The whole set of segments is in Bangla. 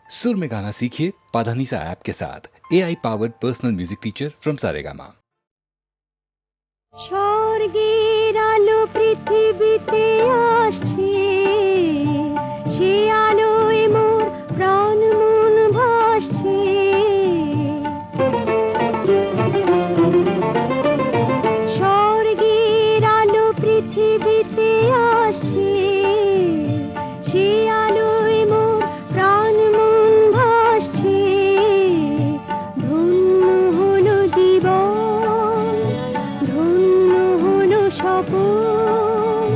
सुर में गाना सीखिए पाधानीसा ऐप के साथ। AI powered personal music teacher from Saregama. স্বর্গের আলো পৃথিবীতে আসছে, সে আলোয় মোর প্রাণ মন ভাসছে। স্বর্গের আলো পৃথিবীতে আসছে, সে আলোয় মোর প্রাণ মন ভাসছে। ধন্য হলো জীবন, ধন্য হলো স্বপন,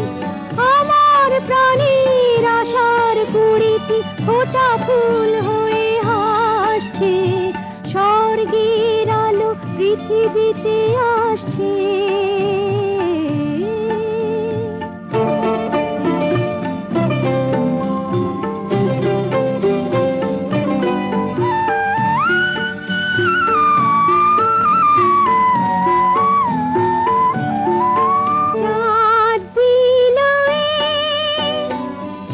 আমার প্রাণের আশার কুড়িটি ফোটা ফুল হয়ে হাসছে। স্বর্গের আলো পৃথিবীতে আসছে। চাঁদ দিল এই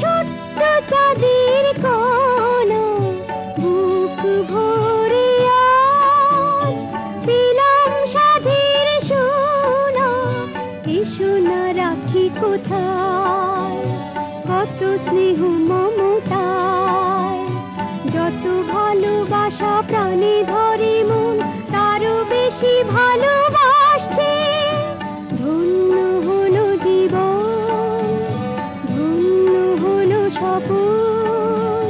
ছোট্ট চাঁদের কণা, বুক ভরে আজ পেলাম সাধের সোনা। এ সোনা রাখি কোথায়, কত স্নেহ মমতায়, যত ভালোবাসা প্রাণে ধরে মন, তারও বেশি ভালোবাসছে। ধন্য হলো জীবন, ধন্য হলো স্বপন,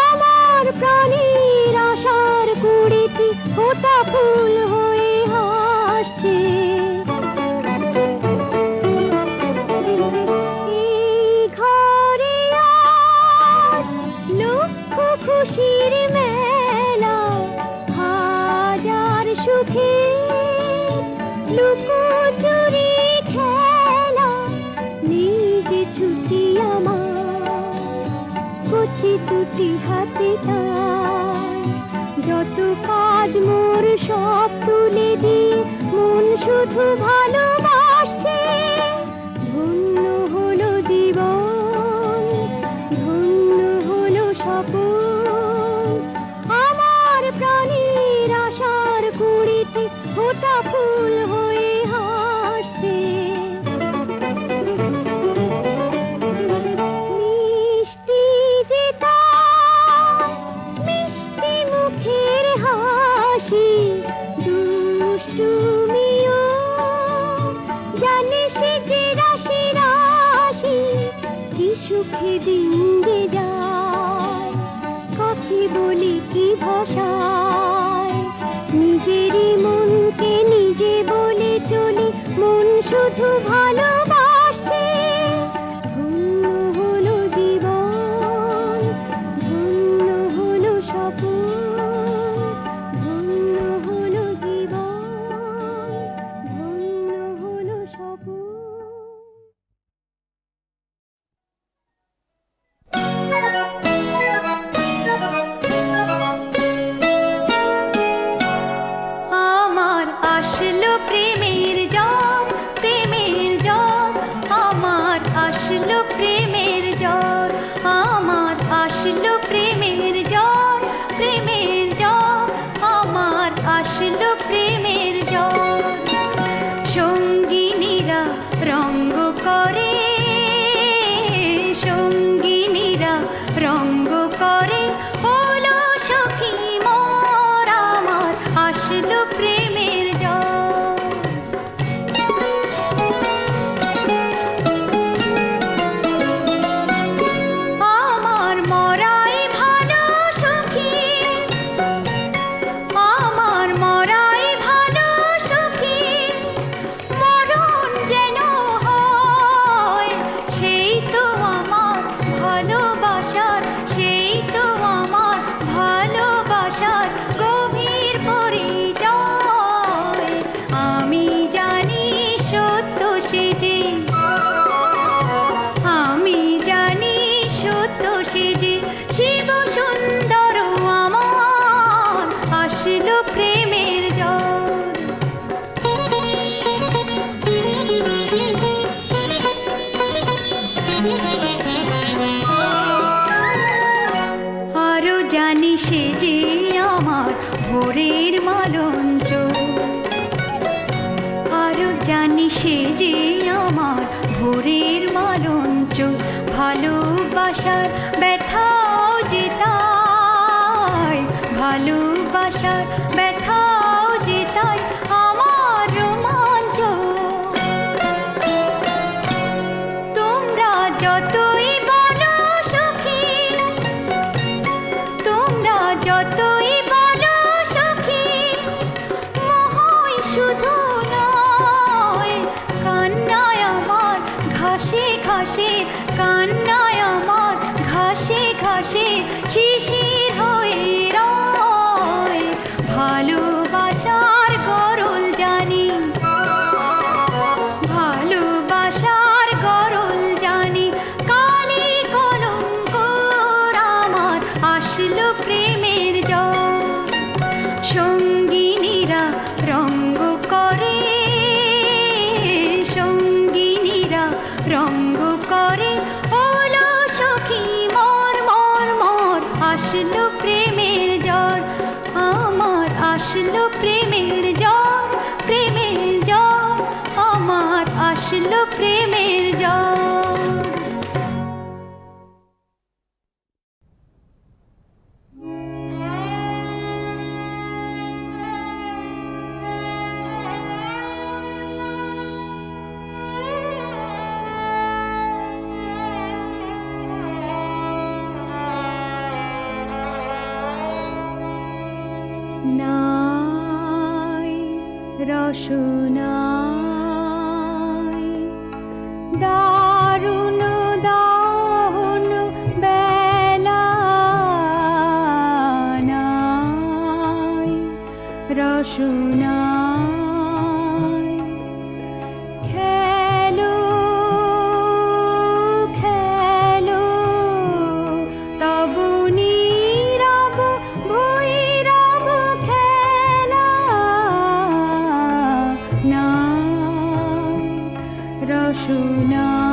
আমার প্রাণের আশার কুড়িটি ফোটা ফুল হয়ে হাসছে। এই ঘরে আজ লক্ষ খুশির মেলা, হাজার সুখে লুকোচুরি খেলা। নিজে ছুটি আমার কচি দুটি হাতে তাই, যত কাজ মোর সব তুলে দিয়ে মন শুধু ভালোবাসছে। ধন্য হলো জীবন, ধন্য হলো স্বপন, আমার প্রাণের আশার কুড়িটি ফোটা ফুল হয়ে হাসছে। মিষ্টি যে তার মিষ্টি মুখের হাসি, দুষ্টুমিও জানে সে যে রাশি রাশি। কি সুখে দিন যে যায়, কাকে বলি কি ভাষায়, নিজেরই মনকে নিজে বলে চলি, মন শুধু ভালোবাসছে। ধন্য হলো জীবন, ধন্য হলো স্বপন, ধন্য হলো জীবন, ধন্য হলো স্বপন। আমার আসলো প্রেমের জ্বর, প্রেমের জ্বর, আমার আসলো প্রেমের জ্বর, আমার আসলো প্রেমের জ্বর, প্রেমের জ্বর, আমার আসলো প্রেমের জ্বর। সঙ্গিনীরা রঙ্গ করে, সঙ্গিনীরা রঙ্গ করে, হলো সখী মোর, আমার আসলো প্রেমের জ্বর। আমার মরাই ভালো জানি সে যে আমার ভোরের মালঞ্চ, আরো জানি সে যে আমার ভোরের মালঞ্চ। ভালোবাসার ব্যথাও যে তাই, ভালোবাসার ব্যথাও যে তাই আমার রোমাঞ্চ। তোমরা যতই বলো সখী, তোমরা যতই বলো সখী, মোহই শুধু নয়, কান্নায় আমার ঘাসে ঘাসে, কান্নায় আমার ঘাসে ঘাসে শিশির হয়ে রয়। ভালোবাসার গরল জানি, ভালোবাসার গরল জানি, কালি কলঙ্ক আমার আসলো প্রেমের জল। সঙ্গিনীরা রঙ্গ করে, সঙ্গিনীরা রঙ্গ করে, ওলো সখী মর মর মর। আসলো প্রেমের জ্বর, আমার আসলো প্রেমের জ্বর, প্রেমের জ্বর, আমার আসলো প্রেমের জ্বর। নাই রসনাই দারুণ দাহন বেলা, নাই রসনাই খেলো খেলো তবু নীরব ভৈরব খেলা, নাই রসনাই।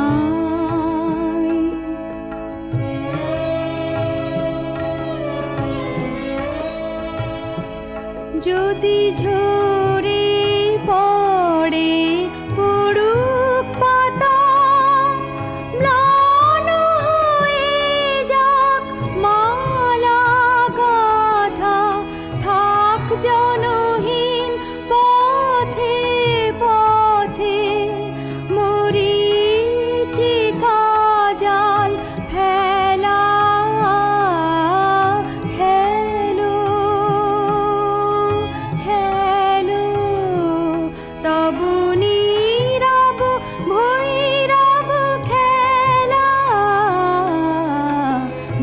যদি ঝরে পড়ে পড়ুক পাতা, ম্লান হয়ে যাক মালা গাথা, থাক জনহীন পথে পথে মরীচিকা জাল ফেলা, খেলো খেলো তবু নীরব ভৈরব খেলা,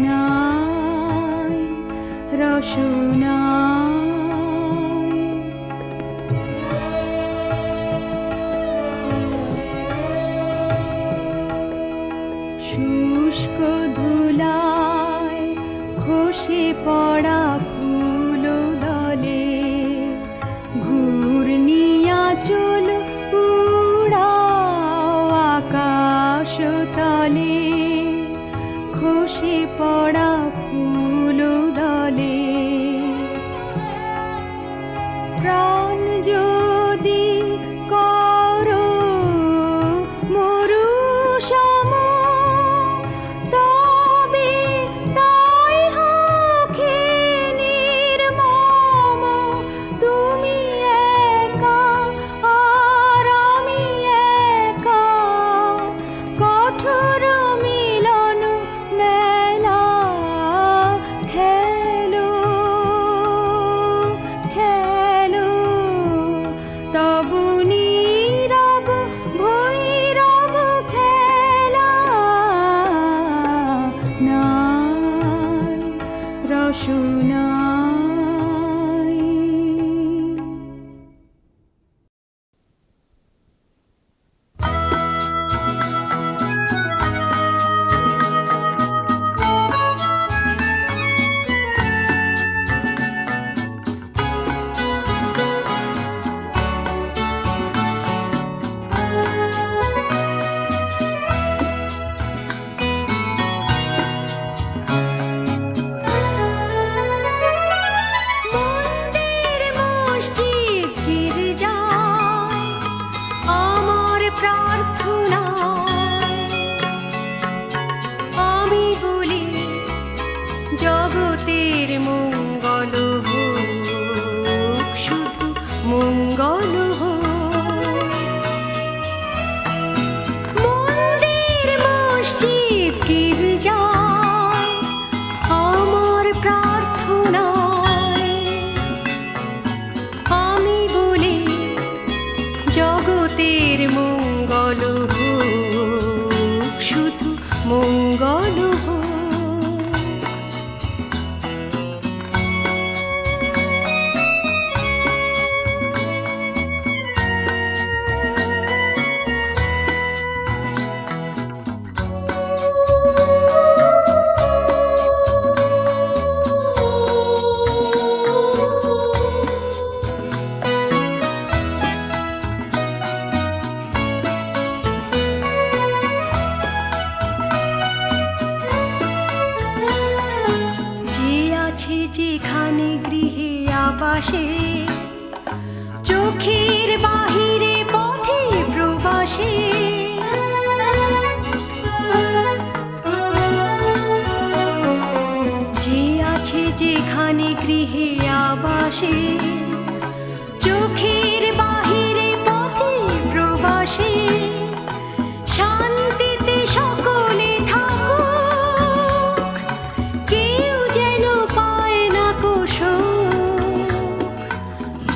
নাই রসনাই। শুষ্ক ধুলায় খসে পড়া ফুল দলে, ঘূর্ণিয়া চুল উড়াও আকাশ তলে, খসে পড়া ফুল দলে। প্রাণ যদি করো মরু সম, তবে তাই হোকে নির্মম। তুমি একা আর আমি একা, কঠোর মিলন মেলা, খেলো খেলো তবু নীরব ভৈরব খেলা, নাই রসনাই। জগতের মঙ্গল হোক, শুধু মঙ্গল হোক। মন্দির মসজিদ গির্জায় আমার প্রার্থনায় আমি বলি জগতের মঙ্গল হোক, শুধু মঙ্গল হোক। যে আছে যেখানে গৃহে আবাসে, চোখের বাহিরে পথে প্রবাসে, যে আছে যেখানে গৃহে আবাসে, চোখের বাহিরে পথে প্রবাসে, শান্তিতে সকলে থাকুক, কেউ যেন পায় না কোশোক,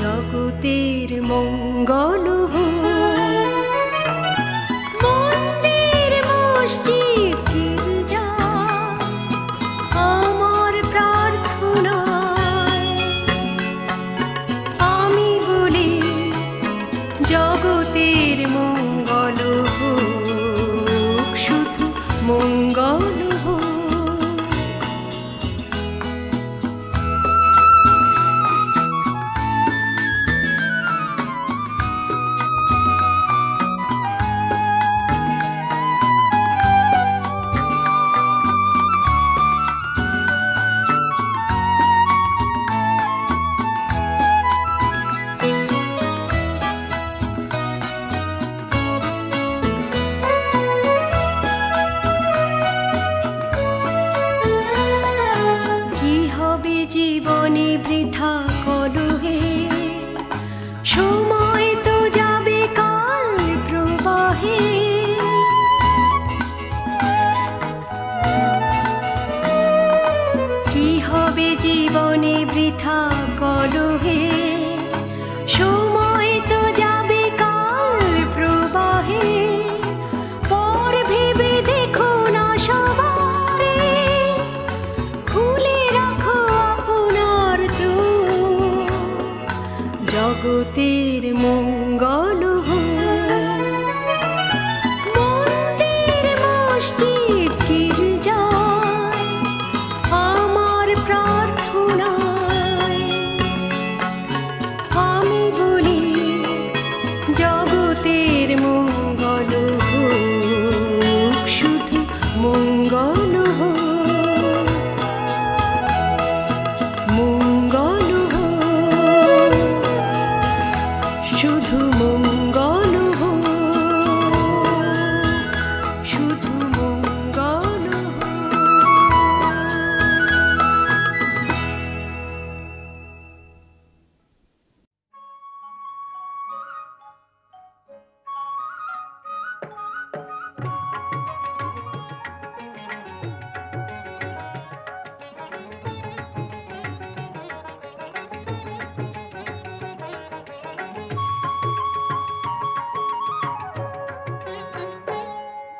জগতের মঙ্গল হোক। মন্দির মসজিদ গির্জা আমার প্রার্থনায় আমি বলি জগতের মঙ্গল হোক, শুধু মঙ্গল হোক। কি হবে জীবনে বৃথা কলহে, সময় তো যাবে কাল প্রবাহে। কি হবে জীবনে বৃথা কলহে, সময় তো যাবে কাল প্রবাহে। পর ভেবে দেখো না সবারে, খুলে রাখো আপনার চোখ, জগতের মঙ্গল হোক। মন্দির মসজিদ গির্জায় আমার প্রার্থনায় আমি বলি জগতের মঙ্গল হোক, শুধু মঙ্গল হোক। মঙ্গল হোক, শুধু মঙ্গল হোক, শুধু মঙ্গল হোক।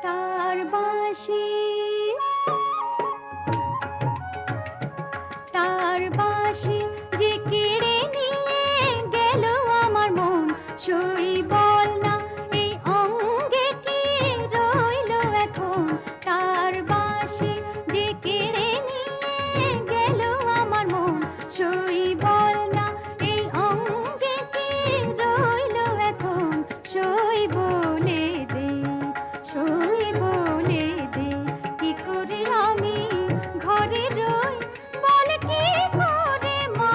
তার বাঁশি, তার বাঁশি যে কেড়ে নিয়ে গেল আমার মন, সই বল না এই অঙ্গে কি রইল এখন। তার বাঁশি যে কেড়ে নিয়ে গেল আমার মন, সই বল না এই অঙ্গে কি রইল এখন। সই বলে দে, সই বলে দে, কি করে আমি ঘরে রই, বল কি করে মা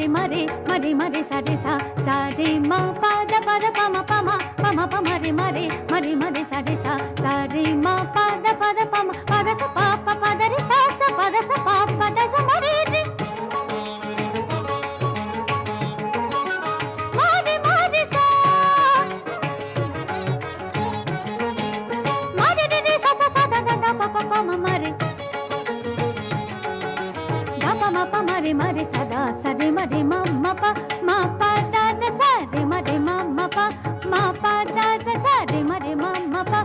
re ma re sa re sa sa re ma pa da pa ma pa ma re ma re sa re sa sa re ma pa da pa ma pa da sa pa da re sa pa da sa pa da sa ma re re ma re sa ma re sa sa da pa ma re pa ma re sa da sa re ma pa da da sa re ma pa da da sa re ma pa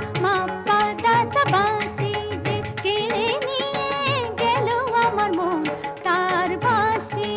da sa বাঁশি যে কেড়ে নিয়ে গেল আমার মন তার বাঁশি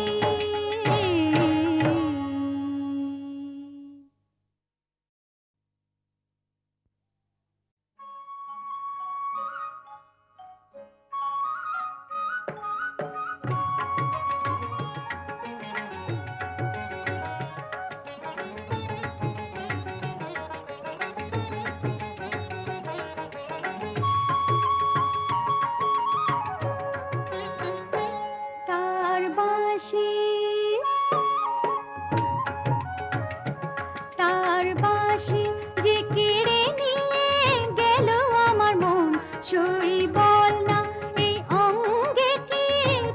তার বাঁশি যে কেড়ে নিয়ে গেল আমার মন সই বল না এই অঙ্গে কি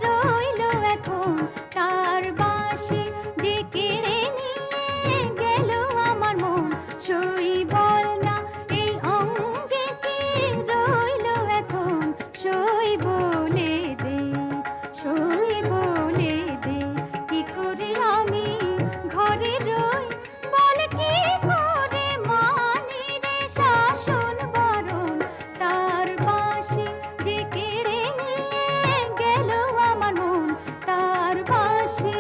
রইল এখন তার বাঁশি যে কেড়ে নিয়ে গেল আমার মন সই বল না এই অঙ্গে কি রইল এখন সই বলে দে কি করে আমি ঘরে রই বল কি করে মানি রে শাসন বারণ তার বাঁশি যে কেড়ে নিয়ে গেল আমার মন তার বাঁশি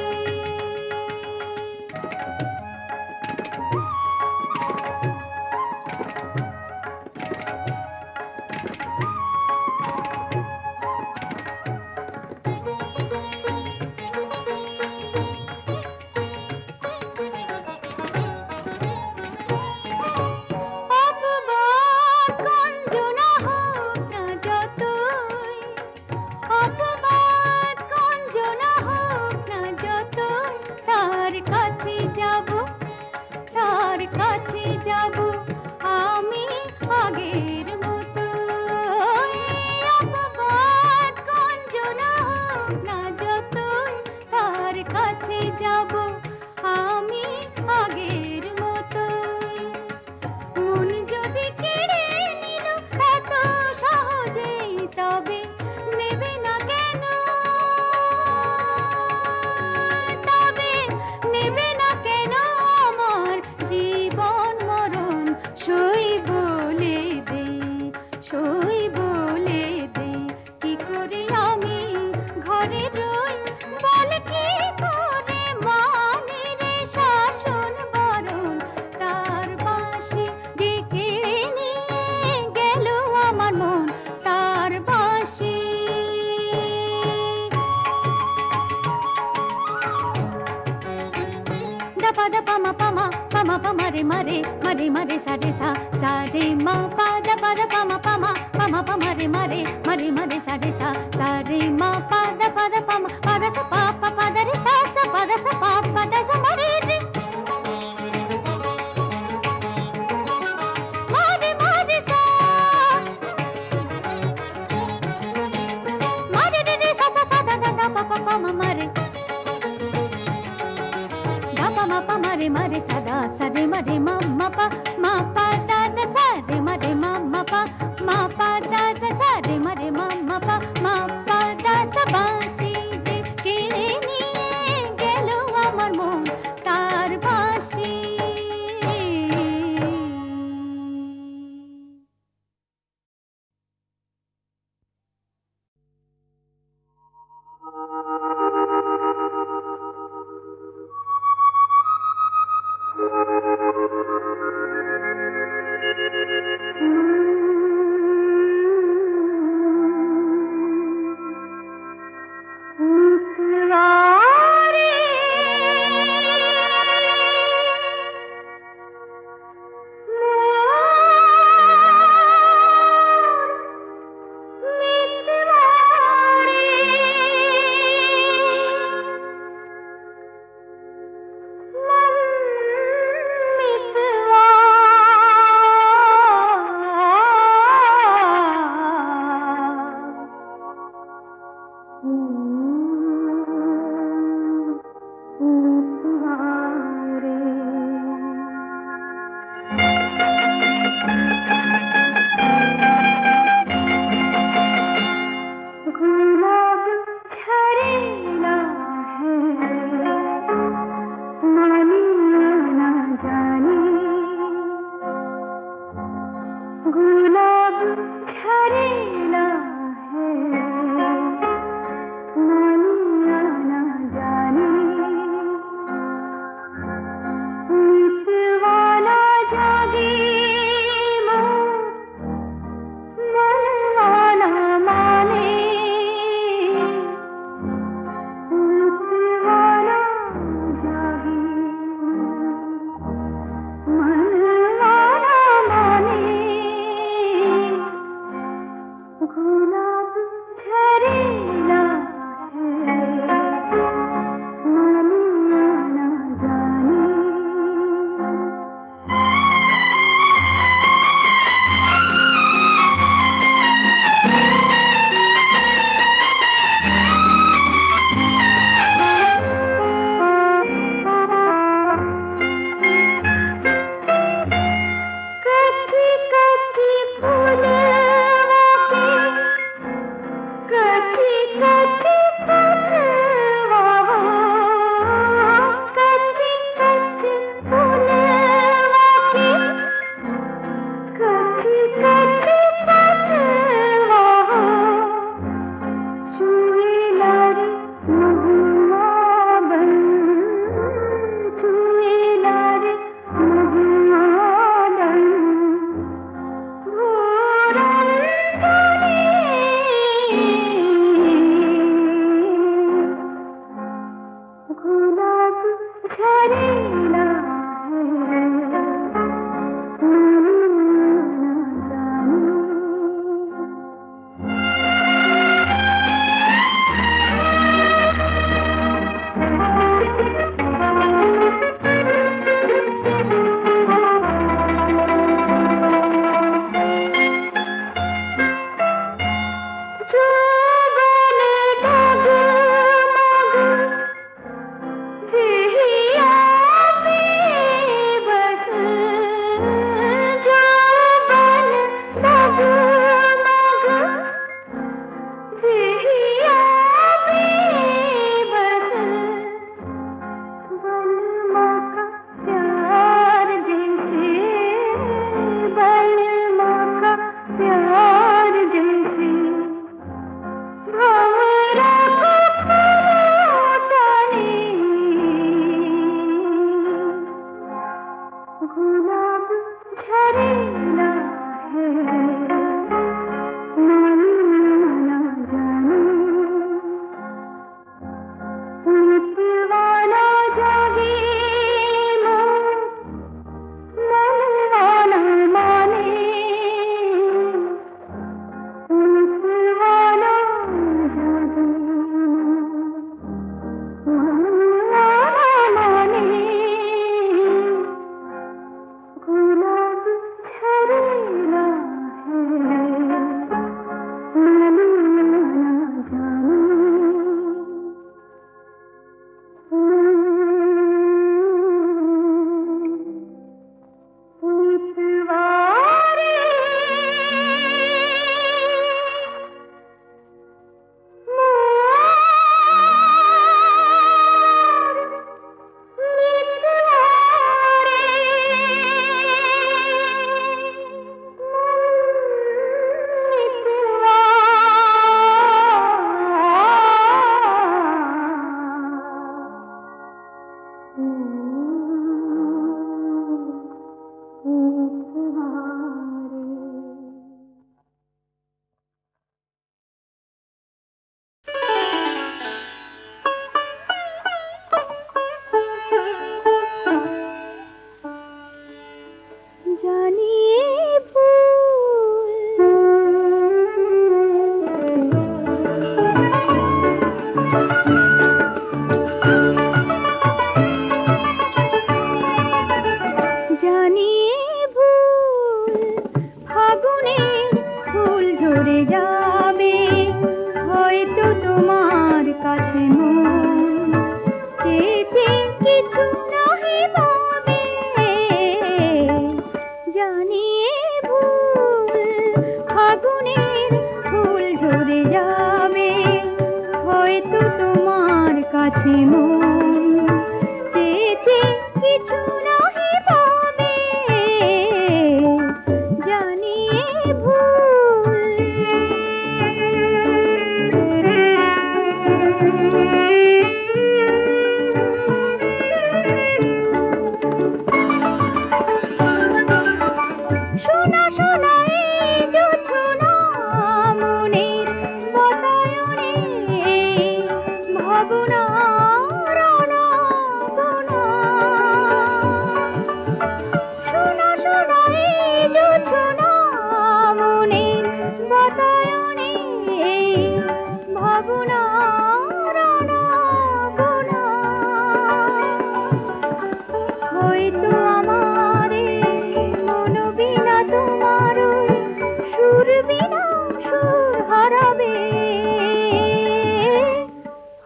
অপবাদ গঞ্জনা হোক না যতই অপবাদ গঞ্জনা হোক না যতই তার কাছে যাব আমি আগের মতো অপবাদ গঞ্জনা হোক না যতই তার কাছে যাব আমি আগের মতোই মন যদি কেড়ে নিল এত সহজেই তবে নেবে না কেন আমার জীবন মরণ সই বলে দে কি করে আমি ঘরে রই বল কি করে মানি রে শাসন বারণ তার বাঁশি যে কেড়ে নিয়ে গেল আমার মন তার বাঁশি da pa ma re ma re sa re ma pa da pa ma re ma re sa re ma pa da pa da sa pa da re sa pa da sa pa da sa ma re re ma re sa ma re sa da pa ma re ma re sa da sa re ma pa da da sa re ma pa da da sa re ma pa da sa বাঁশি যে কেড়ে নিয়ে গেল আমার মন তার বাঁশি কিছু নাহি পাবে, জানিয়ে ভুল ফাগুনের ফুল ঝরে যাবে, হয়তো তোমার কাছে মন চেয়েছে কিছু নাহি পাবে, জানিয়ে শোনা শোনা এই জোছনা মনের বাতায়নে, ভাবনার আনাগোনা। শোনা শোনা এই জোছনা মনের বাতায়নে, ভাবনার আনাগোনা। হয়তো আমার মন বিনা তোমার সুর বিনা সুর হারাবে,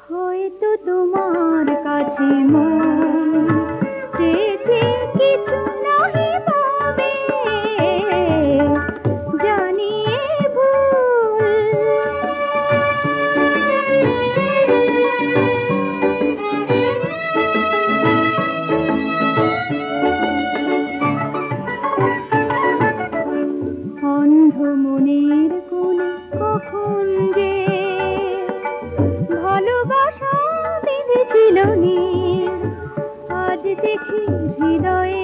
হয়তো তোমার কাছে মন চেয়েছে কিছু নাহি পাবে, জানিয়ে অন্ধ মনের কোণে কখন যে ভালোবাসা বেঁধেছিল নীর, আজ দেখি হৃদয়ে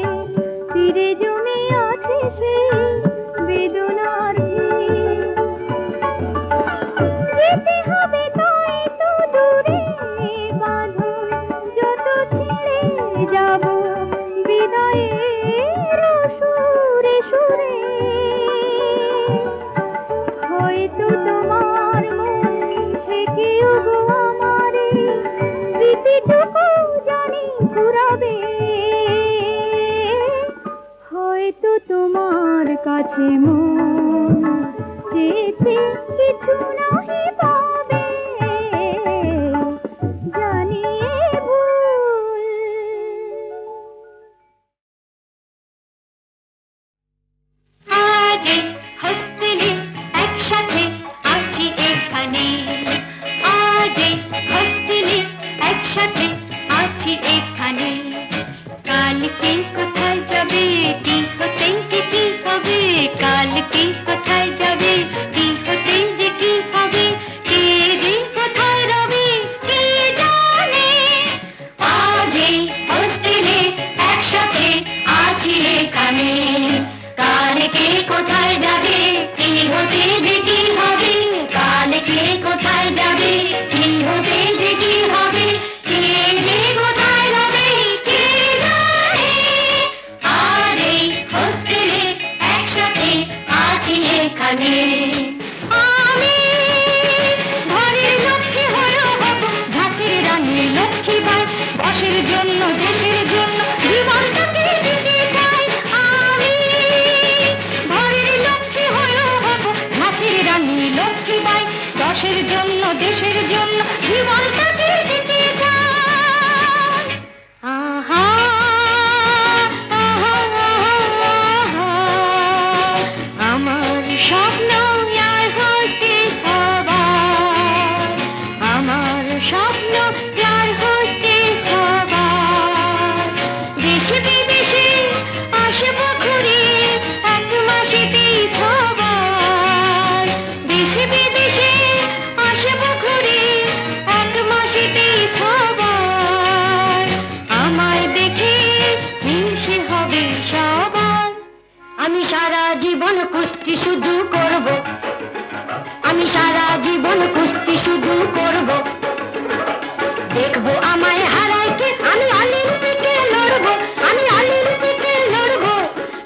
তীরে জমে আছে সেই বেদনার ভিড়। যেতে হবে তাই তো দূরে বাঁধন যত ছেড়ে যাব, বিদায়ের সুরে সুরে। হয়তো তোমার মন থেকেও গো আমারে স্মৃতিটুকু জানি ফুরাবে, হয়তো তোমার কাছে মন চেয়েছে কিছু নাহি পাবে, জানিয়ে ভুল। আজ হোস্টেলে একসাথে আছি এখানে, আজ হোস্টেলে একসাথে আছি এখানে। কালকে কোথায় যাবে, কি হতে যে কি হবে, কালকে কোথায় যাবে, কি হতে যে কি হবে, কে যে কোথায় রবে কে জানে। আজ এই হোস্টেলে একসাথে আছি এখানে, কালকে কোথায় যাবে, কি হতে যে কি হবে, কালকে কোথায় যাবে, কি হতে যে কি হবে, কে যে কোথায় রবে কে জানে। আজ এই হোস্টেলে একসাথে আছি এখানে। আমি ঘরের লক্ষ্মী হয়েও হব ঝাঁসির রানী লক্ষ্মীবাই, বসের জন্য দেশের জন্য জীবনটাকে দিতে চাই। আমি ঘরের লক্ষ্মী হয়েও হব ঝাঁসির রানী লক্ষ্মীবাই, দশের জন্য দেশের জন্য জীবনটাকে দিতে চাই। আহা আহা আহা, আমার স্বপ্ন এয়ার হোস্টেস হবার, আমার স্বপ্ন এয়ার হোস্টেস হবার। দেশে বিদেশে আসবো ঘুরে এক মাসেতেই ছবার, দেশে বিদেশে আসবো ঘুরে এক মাসেতেই ছবার। আমায় দেখে হিংসে হবে সবার। আমি সারা জীবন কুস্তি শুধু করব, আমি সারা জীবন কুস্তি শুধু করব। দেখবো আমায় হারায় কে, আমি অলিম্পিকে লড়বো, আমি অলিম্পিকে লড়বো।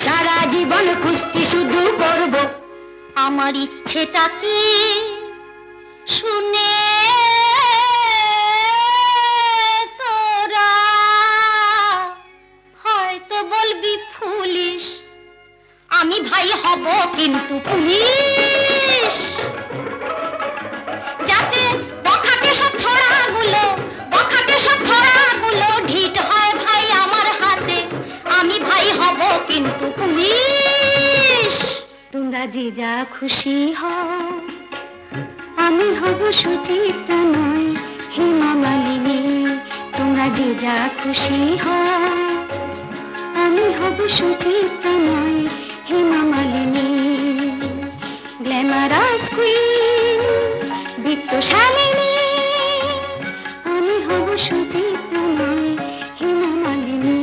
সারা জীবন কুস্তি শুধু করব। আমার ইচ্ছেটা কি শুনে তোরা হয়তো বলবি ফুলিশ, আমি ভাই হব কিন্তু পুলিশ। যাতে বখাটে সব ছড়াগুলো ঢিট হয় তোমরা যে যা খুশি হও, আমি হব সুচিত্রা নয় হেমা মালিনী। তোমরা যে যা খুশি হও, আমি হব সুচিত্রা নয় হেমা মালিনী। গ্ল্যামারাস কুইন বিত্তশালিনী, আমি হব সুচিত্রা নয় হেমা মালিনী।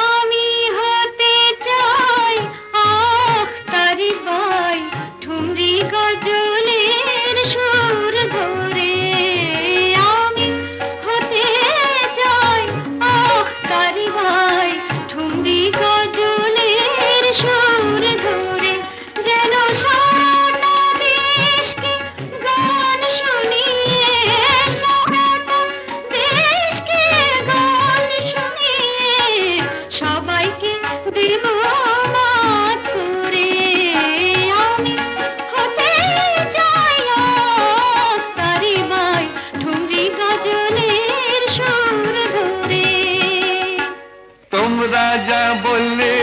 আমি হতে চাই আখতারি বাই, ঠুমরি গজলের সুর ধরে। আমি হতে চাই আখতারি বাই, ঠুমরি গজলের সুর ধরে। যেন সারাটা দেশকে গান শুনিয়ে, সারাটা দেশকে গান শুনিয়ে সবাইকে দেব মাত করে। আমি হতে চাই আখতারি বাই, ঠুমরি গজলের সুর ধরে। তোমরা যা বললে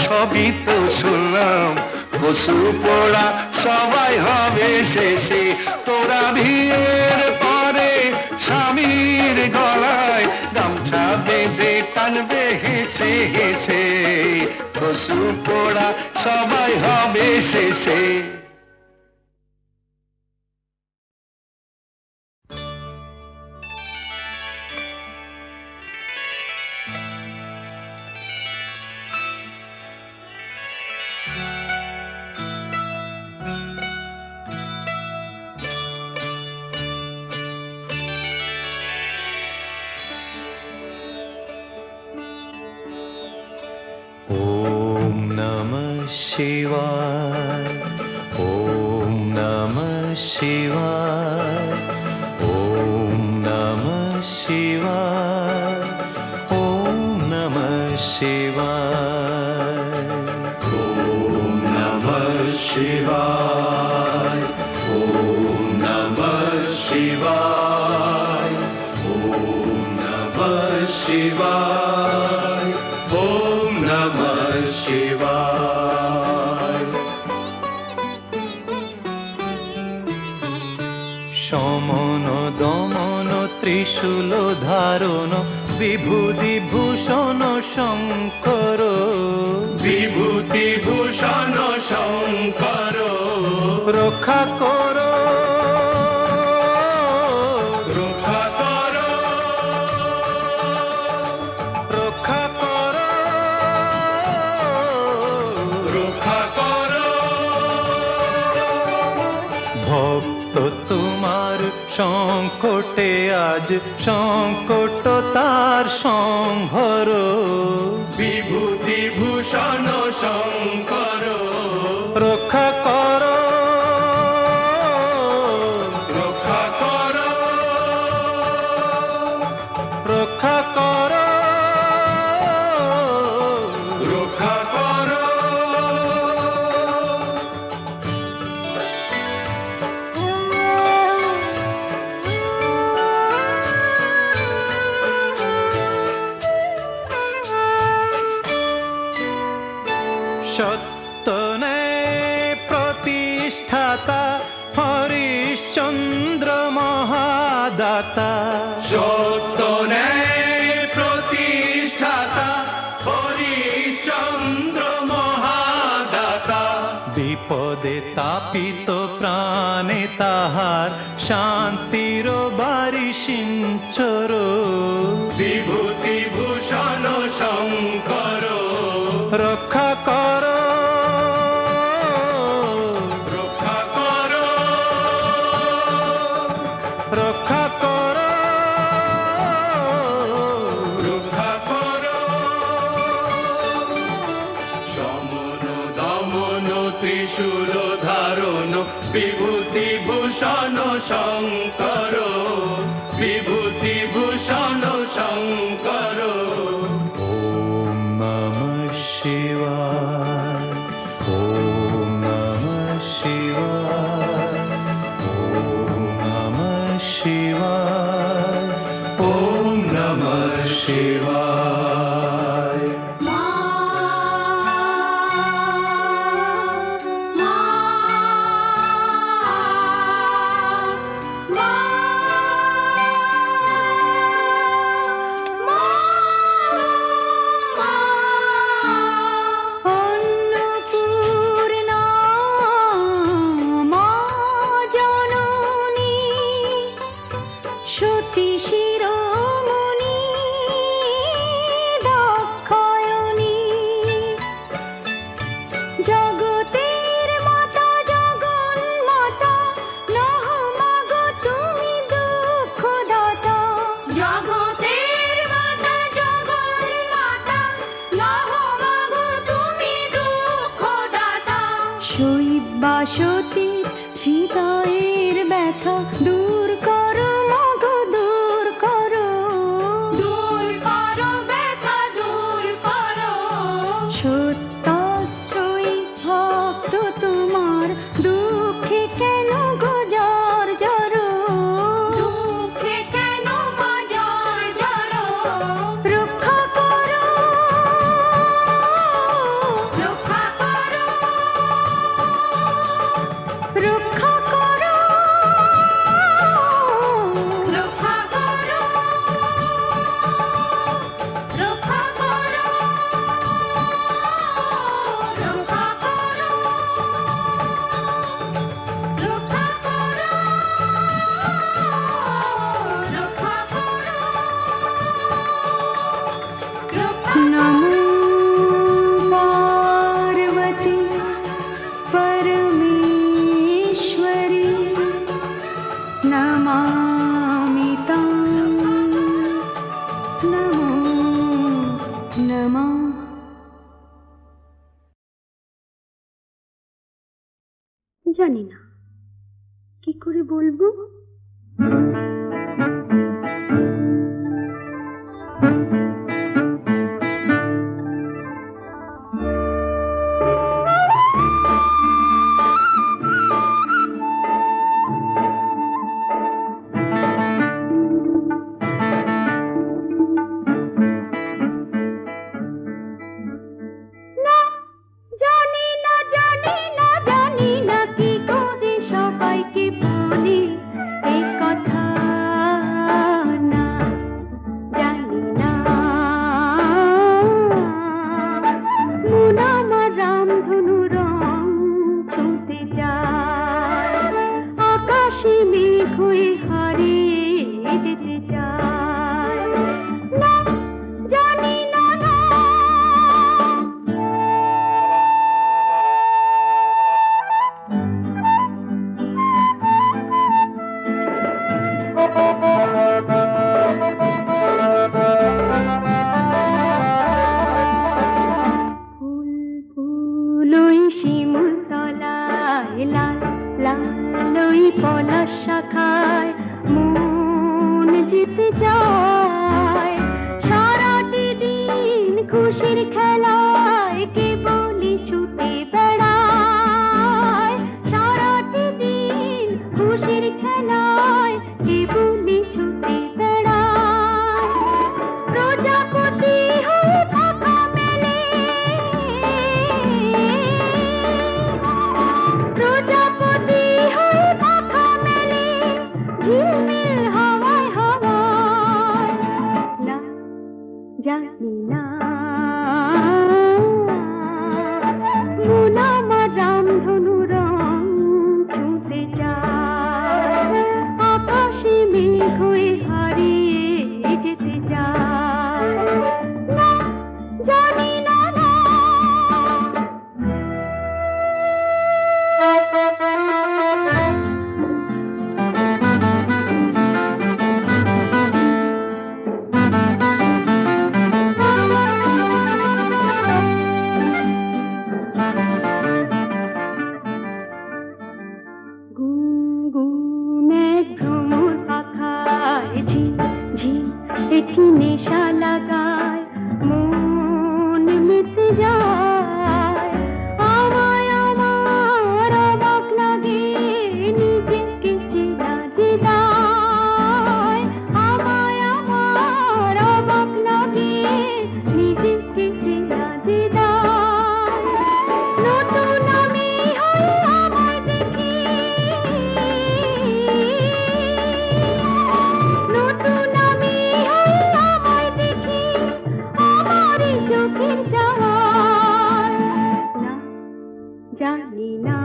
সবই তো শুনলাম, পশু পোড়া সবাই হবে শেষে। তোরা বিয়ের পরে স্বামীর গলায় গামছা বেঁধে টানবে হেসে হেসে। পশু পোড়া সবাই হবে শেষে। ॐ नमः शिवाय, ॐ नमः शिवाय, ॐ नमः शिवाय, ॐ नमः शिवाय। ॐ नमः शिवाय, ॐ नमः शिवाय, ॐ नमः शिवाय, ॐ नमः शिवाय। সমন দমন ত্রিশূল ধারণ বিভূতি ভূষণ শঙ্কর, বিভূতি ভূষণ শঙ্কর। রক্ষা করো, রক্ষা করো, রক্ষা করো, রক্ষা করো। ভক্ত তোমার সংকটে আজ সংকট তার সংহর, বিভূতি ভূষণ শঙ্কর। রক্ষা করো, রক্ষা করো, রক্ষা করো, রক্ষা করো। সত্য ন্যায় প্রতিষ্ঠাতা হরিশ্চন্দ্র মহাদাতা, সত্য ন্যায় প্রতিষ্ঠাতা হরিশ্চন্দ্র মহাদাতা। বিপদে তাপিত প্রাণে তাহার শান্তির বারি সিঞ্চর, বিভূতি ভূষণ শঙ্কর। রক্ষা করো, রক্ষা করো, রক্ষা করো, রক্ষা করো। সমন দমন ত্রিশূল ধারণ বিভূতি ভূষণ শঙ্কর, বিভূতি ভূষণ শঙ্কর। ॐ नमः शिवाय, ॐ नमः शिवाय, ॐ नमः शिवाय, ॐ नमः शिवाय। ব্যথা দূর করো মাগো দূর করো, দূর করো ব্যথা দূর করো, সত্যাশ্রয়ী ভক্ত তোমার দুঃখে কেন গো জর জর, দুঃখে কেন গো জর জর, রক্ষা করো রক্ষা করো, রক্ষা করো, রক্ষা করো, রক্ষা করো, রক্ষা করো, রক্ষা করো, রক্ষা করো, নমো পার্বতী परमेश्वरी नमामि तं नमो नमः। জানি না কি করে বলবো। জানি না জানি না জানি না কি করে সবাইকে বলি এই কথা না, জানি না মন আমার রামধনু রং ছুঁতে যায়, আকাশে মেঘ হয়ে হারিয়ে যেতে চায়। না জানি না না ফুল ফুল ওই শিমুল তলায় লাল লাল ওই পলাশ শাখায় মন জিতে যায়, সারাটি দিন খুশির খেলায় কে বলি ছুটে বেড়ায়, সারাটি দিন খুশির খেলায় কে বলি ছুটে বেড়ায়, প্রজাপতি হয়ে পাখা মেলে, প্রজাপতি হয়ে পাখা মেলে ঝিলমিল হাওয়ায় হাওয়ায়। না জানি না মন আমার রামধনু রং ছুঁতে যায়, আকাশে মেঘ হয়ে হারিয়ে যেতে যায়। না জানি না না গুনগুনে ভ্রমর পাখায় ঝি ঝি একটি নেশা লাগায়, মন মেতে যায়, আমায় আমার অবাক লাগে নিজেকে চেনা যে দায়, আমায় আমার অবাক লাগে নিজেকে চেনা যে দায়, নতুন আমি হই আমায় দেখি, নতুন আমি হই আমায় দেখি, আমারই চোখের চাওয়ায়। না জানি না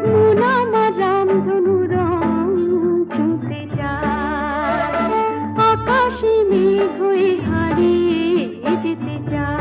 মন আমার রামধনু রং ছুঁতে যায়, আকাশে মেঘ হয়ে হারিয়ে যেতে চায়।